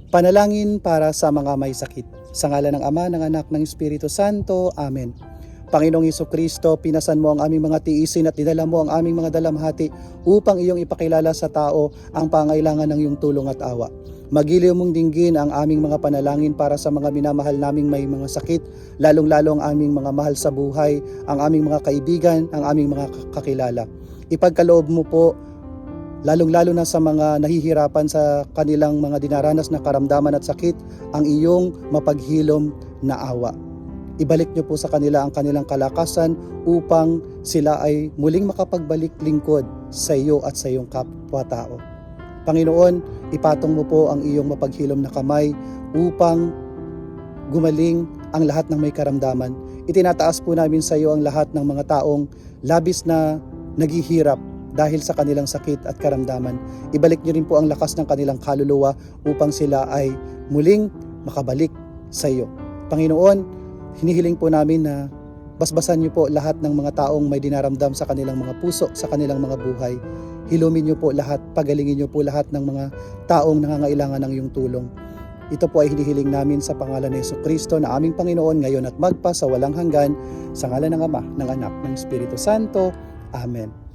Panalangin para sa mga may sakit. Sa ngalan ng Ama, ng Anak, ng Espiritu Santo. Amen. Panginoong Hesukristo, pinasan mo ang aming mga tiisin at dinala mo ang aming mga dalamhati upang iyong ipakilala sa tao ang pangailangan ng iyong tulong at awa. Magiliw mong dinggin ang aming mga panalangin para sa mga minamahal naming may mga sakit, lalong-lalo ang aming mga mahal sa buhay, ang aming mga kaibigan, ang aming mga kakilala. Ipagkaloob mo po lalong-lalo na sa mga nahihirapan sa kanilang mga dinaranas na karamdaman at sakit, ang iyong mapaghilom na awa. Ibalik niyo po sa kanila ang kanilang kalakasan upang sila ay muling makapagbalik lingkod sa iyo at sa iyong kapwa-tao. Panginoon, ipatong mo po ang iyong mapaghilom na kamay upang gumaling ang lahat ng may karamdaman. Itinataas po namin sa iyo ang lahat ng mga taong labis na naghihirap dahil sa kanilang sakit at karamdaman. Ibalik niyo rin po ang lakas ng kanilang kaluluwa upang sila ay muling makabalik sa iyo. Panginoon, hinihiling po namin na basbasan niyo po lahat ng mga taong may dinaramdam sa kanilang mga puso, sa kanilang mga buhay. Hilumin niyo po lahat, pagalingin niyo po lahat ng mga taong nangangailangan ng iyong tulong. Ito po ay hinihiling namin sa pangalan ni Jesucristo na aming Panginoon ngayon at magpa sa walang hanggan, sa ngalan ng Ama, ng Anak, ng Espiritu Santo. Amen.